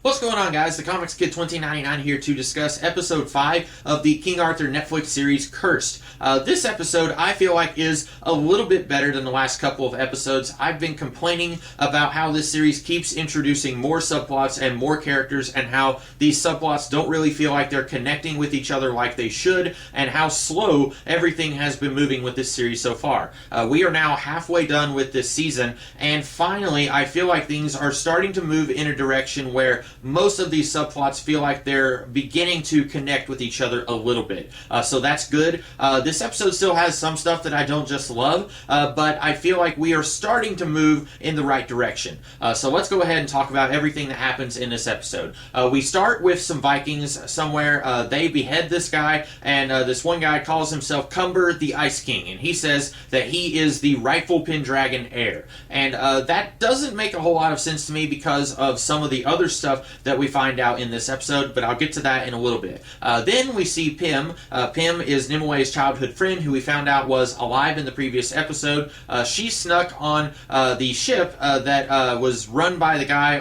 What's going on, guys? The Comics Kid 2099 here to discuss episode 5 of the King Arthur Netflix series Cursed. This episode I feel like is a little bit better than the last couple of episodes. I've been complaining about how this series keeps introducing more subplots and more characters, and how these subplots don't really feel like they're connecting with each other like they should, and how slow everything has been moving with this series so far. We are now halfway done with this season, and finally I feel like things are starting to move in a direction where most of these subplots feel like they're beginning to connect with each other a little bit. So that's good. This episode still has some stuff that I don't just love, but I feel like we are starting to move in the right direction. So let's go ahead and talk about everything that happens in this episode. We start with some Vikings somewhere. They behead this guy, and this one guy calls himself Cumber the Ice King, and he says that he is the rightful Pendragon heir. And that doesn't make a whole lot of sense to me because of some of the other stuff that we find out in this episode, but I'll get to that in a little bit. Then we see Pym. Pym is Nimue's childhood friend, who we found out was alive in the previous episode. She snuck on the ship that was run by the guy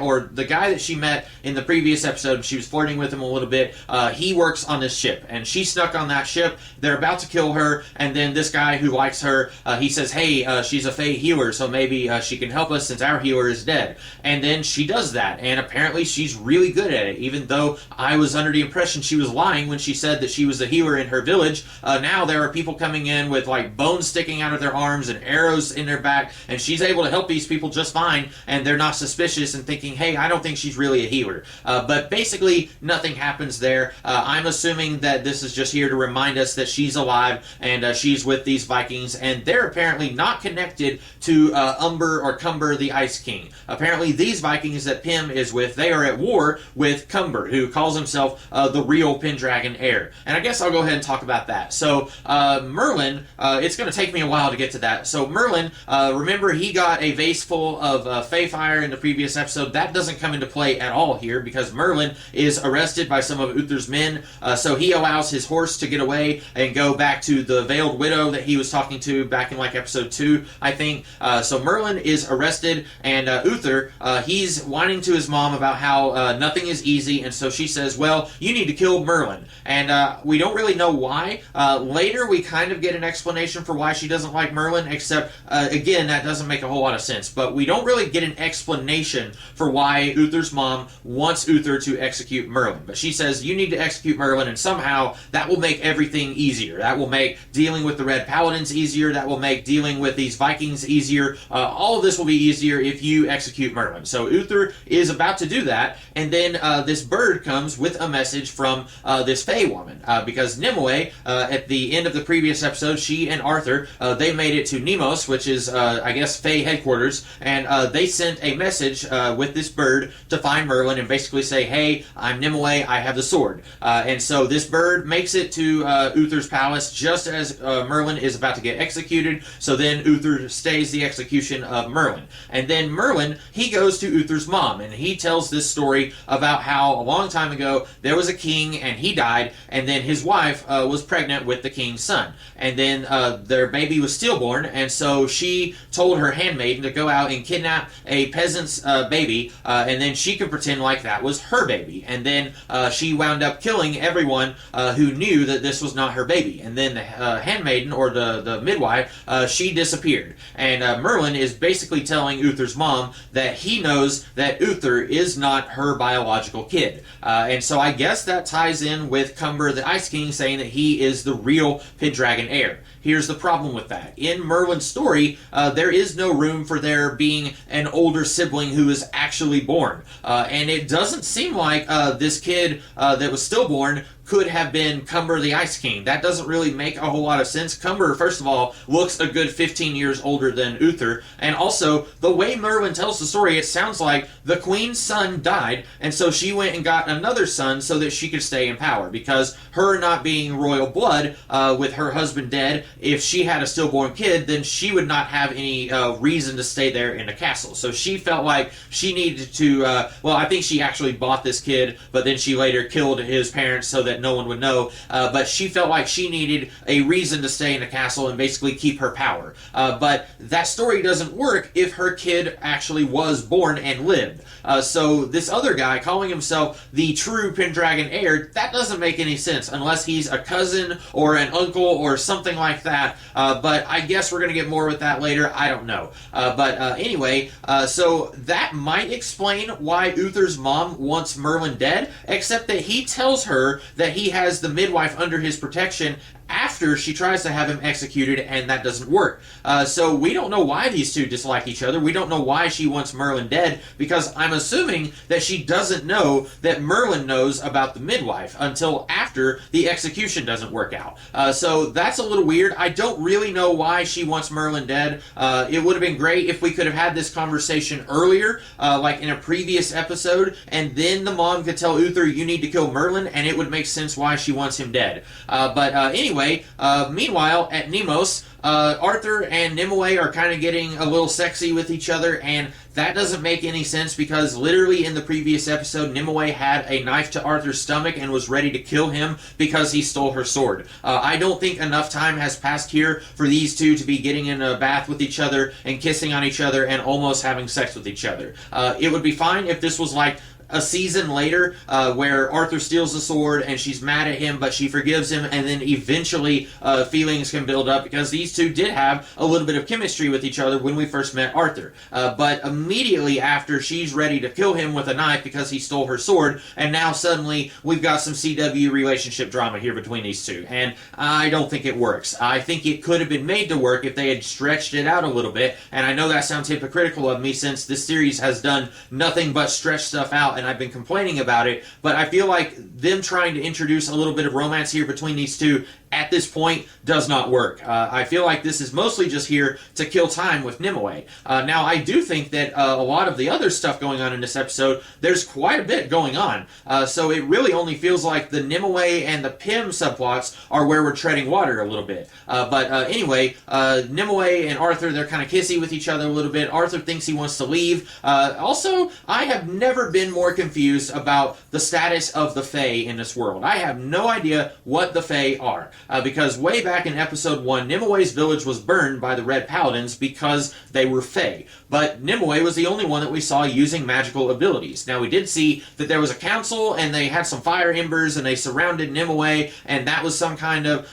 that she met in the previous episode. She was flirting with him a little bit. He works on this ship, and she snuck on that ship. They're about to kill her, and then this guy who likes her, he says, hey, she's a Fey healer, so maybe she can help us since our healer is dead. And then she does that, and apparently she's really good at it, even though I was under the impression she was lying when she said that she was a healer in her village. Now there are people coming in with like bones sticking out of their arms and arrows in their back, and she's able to help these people just fine, and they're not suspicious and thinking, hey, I don't think she's really a healer. But basically nothing happens there. I'm assuming that this is just here to remind us that she's alive, and she's with these Vikings, and they're apparently not connected to Umber or Cumber the Ice King. Apparently these Vikings that Pym is with, they are at war with Cumber, who calls himself the real Pendragon heir. And I guess I'll go ahead and talk about that. So Merlin, it's going to take me a while to get to that. So Merlin, remember he got a vase full of Fey fire in the previous episode. That doesn't come into play at all here because Merlin is arrested by some of Uther's men. So he allows his horse to get away and go back to the veiled widow that he was talking to back in like episode 2, I think. So Merlin is arrested, and Uther, he's whining to his mom about how nothing is easy, and so she says, well, you need to kill Merlin. And we don't really know why. Later we kind of get an explanation for why she doesn't like Merlin, except, again, that doesn't make a whole lot of sense. But we don't really get an explanation for why Uther's mom wants Uther to execute Merlin. But she says, you need to execute Merlin, and somehow that will make everything easier. That will make dealing with the Red Paladins easier. That will make dealing with these Vikings easier. All of this will be easier if you execute Merlin. So Uther is about to do that, and then this bird comes with a message from this Fey woman, because Nimue, at the end of the previous episode, she and Arthur, they made it to Nemos, which is, I guess, Fey headquarters, and they sent a message with this bird to find Merlin and basically say, hey, I'm Nimue, I have the sword. And so this bird makes it to Uther's palace just as Merlin is about to get executed, so then Uther stays the execution of Merlin. And then Merlin, he goes to Uther's mom, and he tells this story about how a long time ago there was a king and he died, and then his wife was pregnant with the king's son, and then their baby was stillborn, and so she told her handmaiden to go out and kidnap a peasant's baby, and then she could pretend like that was her baby, and then she wound up killing everyone who knew that this was not her baby, and then the handmaiden, or the midwife, she disappeared, and Merlin is basically telling Uther's mom that he knows that Uther is not her biological kid. And so I guess that ties in with Cumber the Ice King saying that he is the real Pendragon heir. Here's the problem with that. In Merlin's story, there is no room for there being an older sibling who is actually born. And it doesn't seem like this kid that was stillborn could have been Cumber the Ice King. That doesn't really make a whole lot of sense. Cumber, first of all, looks a good 15 years older than Uther, and also, the way Merlin tells the story, it sounds like the queen's son died, and so she went and got another son so that she could stay in power, because her not being royal blood, with her husband dead, if she had a stillborn kid, then she would not have any reason to stay there in the castle. So she felt like she needed to, well, I think she actually bought this kid, but then she later killed his parents so that that no one would know, but she felt like she needed a reason to stay in the castle and basically keep her power. But that story doesn't work if her kid actually was born and lived. So this other guy calling himself the true Pendragon heir, that doesn't make any sense unless he's a cousin or an uncle or something like that. But I guess we're going to get more with that later. I don't know. Anyway, so that might explain why Uther's mom wants Merlin dead, except that he tells her that he has the midwife under his protection after she tries to have him executed, and that doesn't work. So we don't know why these two dislike each other. We don't know why she wants Merlin dead, because I'm assuming that she doesn't know that Merlin knows about the midwife until after the execution doesn't work out. So that's a little weird. I don't really know why she wants Merlin dead. It would have been great if we could have had this conversation earlier, like in a previous episode, and then the mom could tell Uther, you need to kill Merlin, and it would make sense why she wants him dead. Anyway, meanwhile, at Nemos, Arthur and Nimue are kind of getting a little sexy with each other, and that doesn't make any sense because literally in the previous episode, Nimue had a knife to Arthur's stomach and was ready to kill him because he stole her sword. I don't think enough time has passed here for these two to be getting in a bath with each other and kissing on each other and almost having sex with each other. It would be fine if this was like a season later where Arthur steals the sword and she's mad at him, but she forgives him, and then eventually feelings can build up because these two did have a little bit of chemistry with each other when we first met Arthur. But immediately after, she's ready to kill him with a knife because he stole her sword, and now suddenly we've got some CW relationship drama here between these two, and I don't think it works. I think it could have been made to work if they had stretched it out a little bit, and I know that sounds hypocritical of me since this series has done nothing but stretch stuff out, and I've been complaining about it, but I feel like them trying to introduce a little bit of romance here between these two at this point does not work. I feel like this is mostly just here to kill time with Nimue. Now, I do think that a lot of the other stuff going on in this episode, there's quite a bit going on. So it really only feels like the Nimue and the Pym subplots are where we're treading water a little bit. Anyway, Nimue and Arthur, they're kind of kissy with each other a little bit. Arthur thinks he wants to leave. Also, I have never been more confused about the status of the Fae in this world. I have no idea what the Fae are. Because way back in episode 1, Nimue's village was burned by the Red Paladins because they were Fae. But Nimue was the only one that we saw using magical abilities. Now, we did see that there was a council, and they had some fire embers, and they surrounded Nimue, and that was some kind of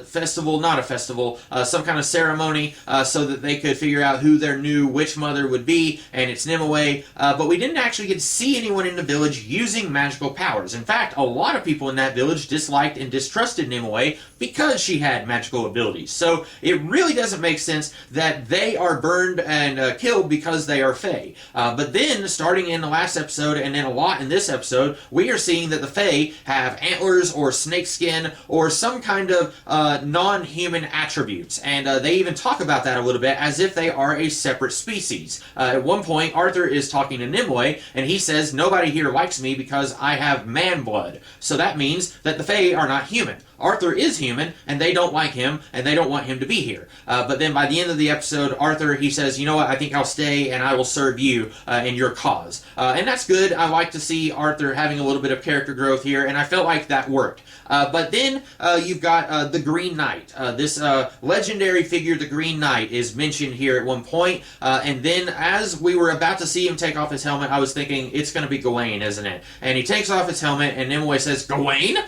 festival, not a festival, some kind of ceremony, so that they could figure out who their new witch mother would be, and it's Nimue. But we didn't actually get to see anyone in the village using magical powers. In fact, a lot of people in that village disliked and distrusted Nimue because she had magical abilities. So it really doesn't make sense that they are burned and killed because they are Fae. But then, starting in the last episode and then a lot in this episode, we are seeing that the Fae have antlers or snakeskin or some kind of non-human attributes. And they even talk about that a little bit as if they are a separate species. At one point, Arthur is talking to Nimue, and he says, nobody here likes me because I have man blood. So that means that the Fae are not human. Arthur is human, and they don't like him, and they don't want him to be here. But then by the end of the episode, Arthur, he says, you know what, I think I'll stay, and I will serve you in your cause. And that's good. I like to see Arthur having a little bit of character growth here, and I felt like that worked. But then you've got the Green Knight. This legendary figure, the Green Knight, is mentioned here at one point, and then as we were about to see him take off his helmet, I was thinking, it's going to be Gawain, isn't it? And he takes off his helmet, and Nimue says, Gawain?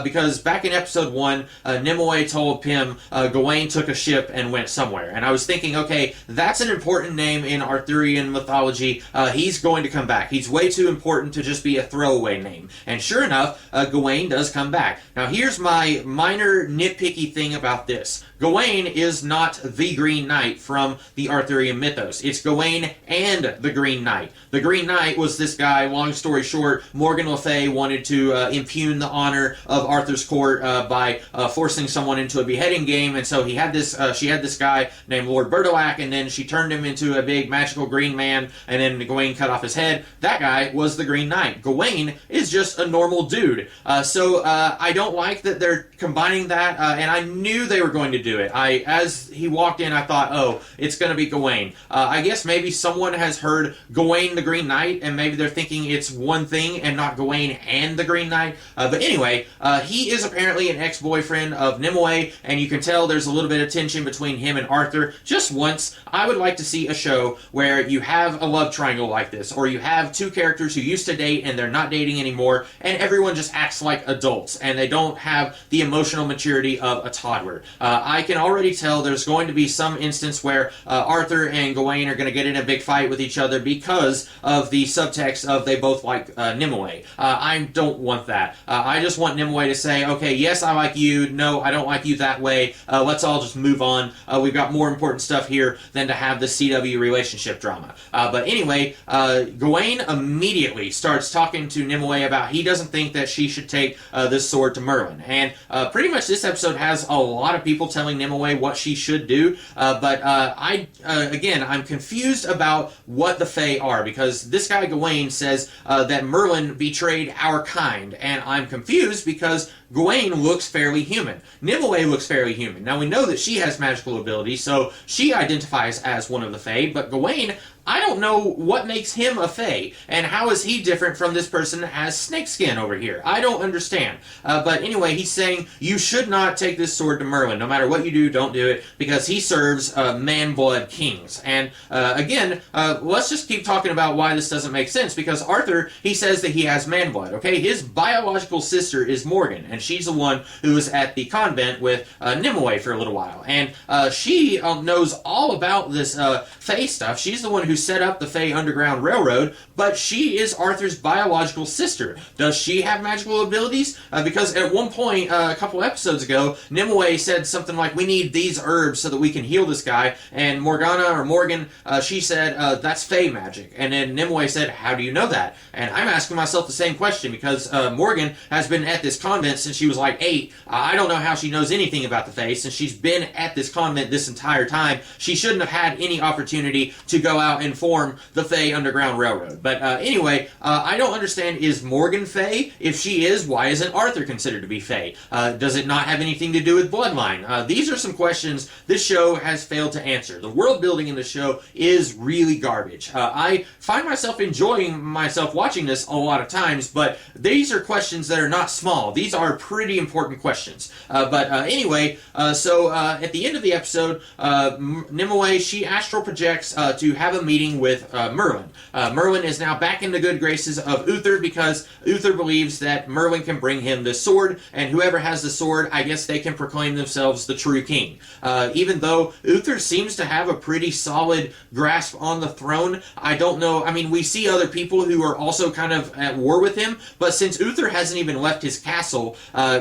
Because back in episode 1, Nimue told Pym Gawain took a ship and went somewhere. And I was thinking, okay, that's an important name in Arthurian mythology. He's going to come back. He's way too important to just be a throwaway name. And sure enough, Gawain does come back. Now here's my minor nitpicky thing about this. Gawain is not the Green Knight from the Arthurian mythos. It's Gawain and the Green Knight. The Green Knight was this guy, long story short, Morgan Le Fay wanted to impugn the honor of Arthur's court by forcing someone into a beheading game, and so he had this. She had this guy named Lord Bertoak, and then she turned him into a big magical green man, and then Gawain cut off his head. That guy was the Green Knight. Gawain is just a normal dude. So I don't like that they're combining that, and I knew they were going to do it. As he walked in, I thought, oh, it's going to be Gawain. I guess maybe someone has heard Gawain the Green Knight, and maybe they're thinking it's one thing and not Gawain and the Green Knight. But anyway, he is apparently an ex-boyfriend of Nimue, and you can tell there's a little bit of tension between him and Arthur. Just once, I would like to see a show where you have a love triangle like this, or you have two characters who used to date and they're not dating anymore, and everyone just acts like adults, and they don't have the emotional maturity of a toddler. I can already tell there's going to be some instance where Arthur and Gawain are going to get in a big fight with each other because of the subtext of they both like Nimue. I don't want that. I just want Nimue to say, okay, yes, I like you. No, I don't like you that way. Let's all just move on. We've got more important stuff here than to have the CW relationship drama. But anyway, Gawain immediately starts talking to Nimue about he doesn't think that she should take this sword to Merlin. And pretty much this episode has a lot of people telling Nimue what she should do. But again, I'm confused about what the Fae are, because this guy Gawain says that Merlin betrayed our kind, and I'm confused because Gawain looks fairly human. Nimue looks fairly human. Now, we know that she has magical abilities, so she identifies as one of the Fae, but Gawain, I don't know what makes him a Fae, and how is he different from this person that has snakeskin over here? I don't understand. But anyway, he's saying, you should not take this sword to Merlin. No matter what you do, don't do it, because he serves man-blood kings. And again, let's just keep talking about why this doesn't make sense, because Arthur, he says that he has man-blood, okay? His biological sister is Morgan, and she's the one who was at the convent with Nimue for a little while. And she knows all about this Fae stuff. She's the one who set up the Fae Underground Railroad, but she is Arthur's biological sister. Does she have magical abilities? Because at one point, a couple episodes ago, Nimue said something like, we need these herbs so that we can heal this guy, and Morgan, she said, that's Fae magic. And then Nimue said, how do you know that? And I'm asking myself the same question, because Morgan has been at this convent since she was like 8. I don't know how she knows anything about the Fae, since she's been at this convent this entire time. She shouldn't have had any opportunity to go out and form the Fae Underground Railroad. But anyway, I don't understand, is Morgan Fae? If she is, why isn't Arthur considered to be Fae? Does it not have anything to do with bloodline? These are some questions this show has failed to answer. The world building in the show is really garbage. I find myself enjoying myself watching this a lot of times, but these are questions that are not small. These are pretty important questions. But anyway, so at the end of the episode, Nimue, she astral projects to have a meeting with Merlin. Merlin is now back in the good graces of Uther, because Uther believes that Merlin can bring him this sword, and whoever has the sword, I guess they can proclaim themselves the true king. Even though Uther seems to have a pretty solid grasp on the throne, I don't know, I mean, we see other people who are also kind of at war with him, but since Uther hasn't even left his castle,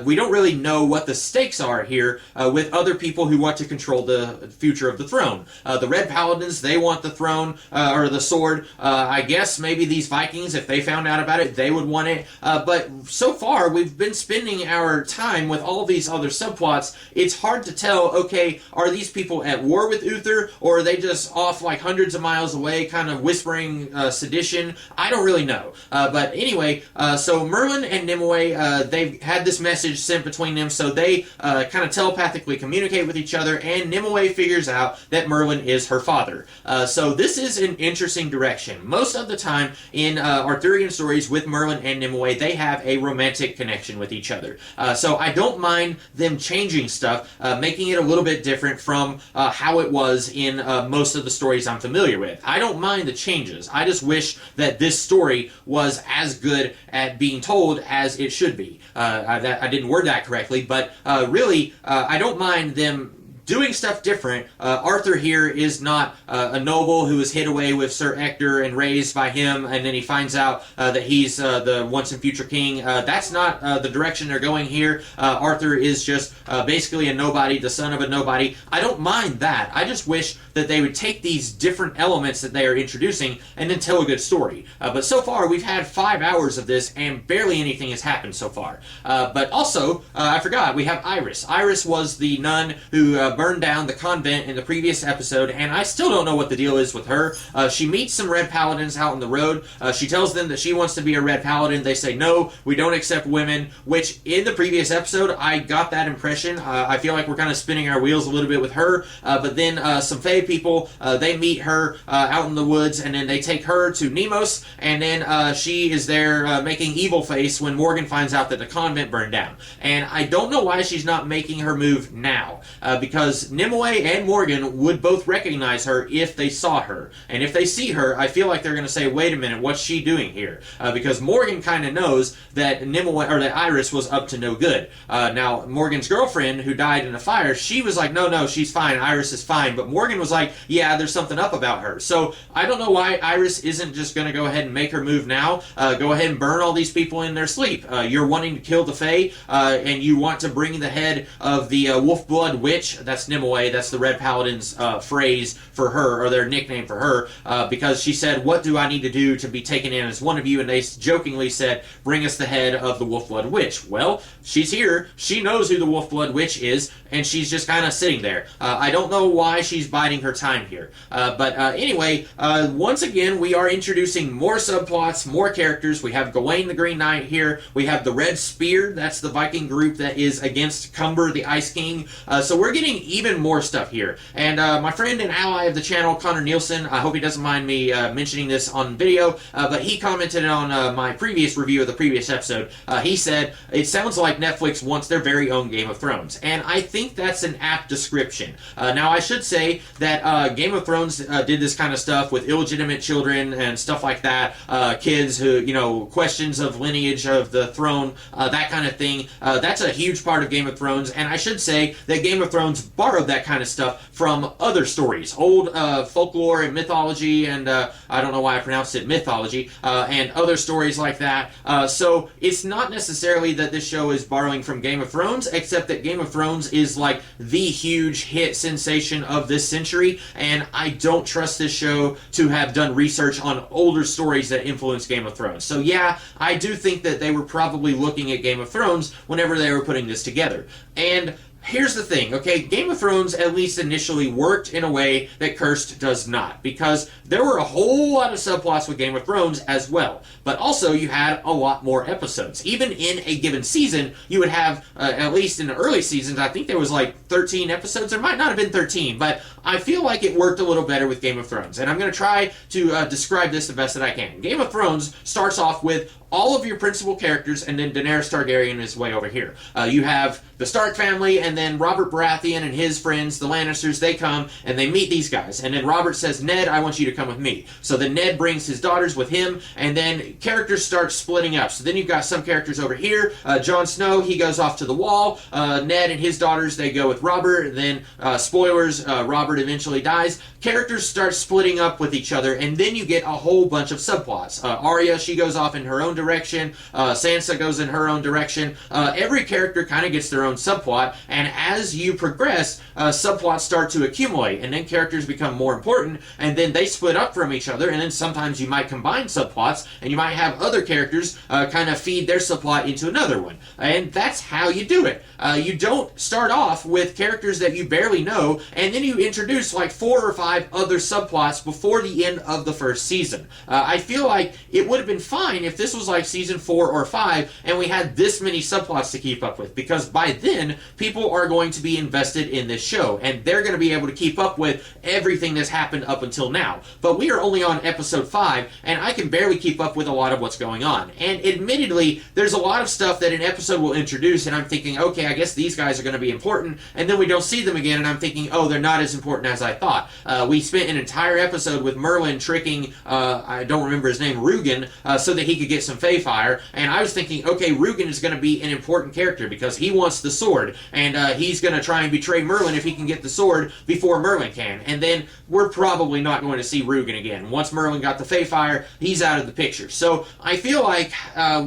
we don't really know what the stakes are here with other people who want to control the future of the throne. The Red Paladins, they want the throne, or the sword. I guess maybe these Vikings, if they found out about it, they would want it. But so far, we've been spending our time with all these other subplots. It's hard to tell, okay, are these people at war with Uther, or are they just off like hundreds of miles away, kind of whispering sedition? I don't really know. But anyway, so Merlin and Nimue, they've had this message sent between them, so they kind of telepathically communicate with each other, and Nimue figures out that Merlin is her father. So this is an interesting direction. Most of the time in Arthurian stories with Merlin and Nimue, they have a romantic connection with each other. So I don't mind them changing stuff, making it a little bit different from how it was in most of the stories I'm familiar with. I don't mind the changes. I just wish that this story was as good at being told as it should be. I didn't word that correctly, but really, I don't mind them doing stuff different. Arthur here is not a noble who was hid away with Sir Ector and raised by him, and then he finds out that he's the once and future king. That's not the direction they're going here. Arthur is just basically a nobody, the son of a nobody. I don't mind that. I just wish that they would take these different elements that they are introducing and then tell a good story. But so far, we've had 5 hours of this, and barely anything has happened so far. But also, I forgot, we have Iris. Iris was the nun who burned down the convent in the previous episode, and I still don't know what the deal is with her. She meets some Red Paladins out on the road. She tells them that she wants to be a Red Paladin. They say, no, we don't accept women, which in the previous episode, I got that impression. I feel like we're kind of spinning our wheels a little bit with her, but then some Fae people, they meet her out in the woods, and then they take her to Nemos, and then she is there making evil face when Morgan finds out that the convent burned down. And I don't know why she's not making her move now, because Nimue and Morgan would both recognize her if they saw her. And if they see her, I feel like they're going to say, wait a minute, what's she doing here? Because Morgan kind of knows that Nimue, or that Iris was up to no good. Now, Morgan's girlfriend, who died in a fire, she was like, no, she's fine, Iris is fine. But Morgan was like, yeah, there's something up about her. So I don't know why Iris isn't just going to go ahead and make her move now. Go ahead and burn all these people in their sleep. You're wanting to kill the Fae, and you want to bring the head of the Wolfblood Witch. That's Nimue. That's the Red Paladin's phrase for her, or their nickname for her, because she said, what do I need to do to be taken in as one of you? And they jokingly said, bring us the head of the Wolfblood Witch. Well, she's here. She knows who the Wolfblood Witch is, and she's just kind of sitting there. I don't know why she's biding her time here. But anyway, once again, we are introducing more subplots, more characters. We have Gawain the Green Knight here. We have the Red Spear. That's the Viking group that is against Cumber the Ice King. So we're getting even more stuff here. And my friend and ally of the channel, Connor Nielsen, I hope he doesn't mind me mentioning this on video, but he commented on my previous review of the previous episode. He said, it sounds like Netflix wants their very own Game of Thrones. And I think that's an apt description. Now, I should say that Game of Thrones did this kind of stuff with illegitimate children and stuff like that. Kids who, questions of lineage of the throne, that kind of thing. That's a huge part of Game of Thrones, and I should say that Game of Thrones borrowed that kind of stuff from other stories, old folklore and mythology, and I don't know why I pronounced it mythology, and other stories like that. So it's not necessarily that this show is borrowing from Game of Thrones, except that Game of Thrones is like the huge hit sensation of this century, and I don't trust this show to have done research on older stories that influence Game of Thrones. So yeah, I do think that they were probably looking at Game of Thrones whenever they were putting this together. And here's the thing, okay? Game of Thrones at least initially worked in a way that Cursed does not, because there were a whole lot of subplots with Game of Thrones as well. But also, you had a lot more episodes. Even in a given season, you would have, at least in the early seasons, I think there was like 13 episodes. There might not have been 13, but I feel like it worked a little better with Game of Thrones. And I'm going to try to describe this the best that I can. Game of Thrones starts off with all of your principal characters, and then Daenerys Targaryen is way over here. You have the Stark family, and then Robert Baratheon and his friends, the Lannisters, they come, and they meet these guys. And then Robert says, Ned, I want you to come with me. So then Ned brings his daughters with him, and then characters start splitting up. So then you've got some characters over here. Jon Snow, he goes off to the wall. Ned and his daughters, they go with Robert. Then, spoilers, Robert eventually dies. Characters start splitting up with each other, and then you get a whole bunch of subplots. Arya, she goes off in her own direction. Sansa goes in her own direction. Every character kind of gets their own subplot, and as you progress, subplots start to accumulate, and then characters become more important, and then they split up from each other, and then sometimes you might combine subplots, and you might have other characters kind of feed their subplot into another one. And that's how you do it. You don't start off with characters that you barely know, and then you introduce like 4 or 5 other subplots before the end of the first season. I feel like it would have been fine if this was like season 4 or 5, and we had this many subplots to keep up with, because by then, people are going to be invested in this show, and they're going to be able to keep up with everything that's happened up until now. But we are only on episode 5, and I can barely keep up with a lot of what's going on. And admittedly, there's a lot of stuff that an episode will introduce, and I'm thinking, okay, I guess these guys are going to be important, and then we don't see them again, and I'm thinking, oh, they're not as important as I thought. We spent an entire episode with Merlin tricking, I don't remember his name, Rugen, so that he could get some some Fae fire, and I was thinking, okay, Rugen is going to be an important character because he wants the sword, and he's going to try and betray Merlin if he can get the sword before Merlin can. And then we're probably not going to see Rugen again. Once Merlin got the Fae fire, he's out of the picture. So I feel like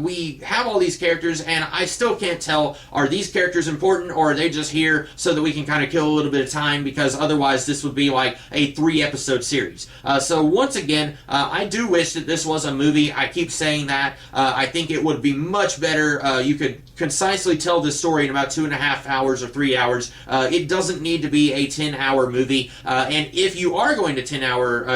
we have all these characters, and I still can't tell, are these characters important, or are they just here so that we can kind of kill a little bit of time, because otherwise this would be like a 3-episode series. So once again, I do wish that this was a movie. I keep saying that. I think it would be much better. You could concisely tell this story in about 2.5 hours or 3 hours. It doesn't need to be a 10-hour movie. And if you are going to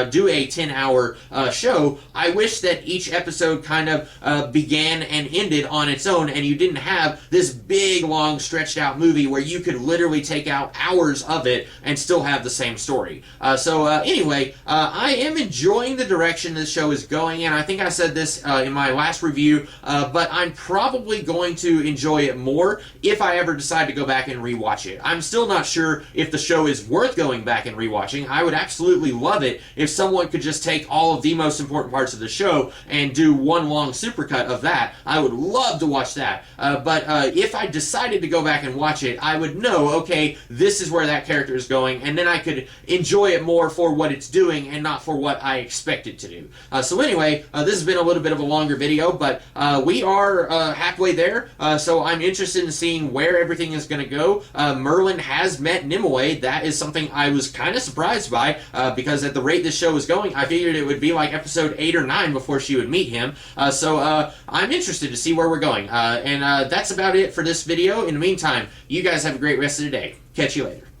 do a 10-hour show, I wish that each episode kind of began and ended on its own, and you didn't have this big, long, stretched out movie where you could literally take out hours of it and still have the same story. Anyway, I am enjoying the direction this show is going, and I think I said this in my last review, but I'm probably going to enjoy it more if I ever decide to go back and rewatch it. I'm still not sure if the show is worth going back and rewatching. I would absolutely love it if someone could just take all of the most important parts of the show and do one long supercut of that. I would love to watch that. But if I decided to go back and watch it, I would know, okay, this is where that character is going, and then I could enjoy it more for what it's doing and not for what I expect it to do. So anyway, this has been a little bit of a longer video, but we are halfway there, so I'm interested in seeing where everything is going to go. Merlin has met Nimue. That is something I was kind of surprised by, because at the rate this show is going, I figured it would be like episode 8 or 9 before she would meet him. So I'm interested to see where we're going. And that's about it for this video. In the meantime, you guys have a great rest of the day. Catch you later.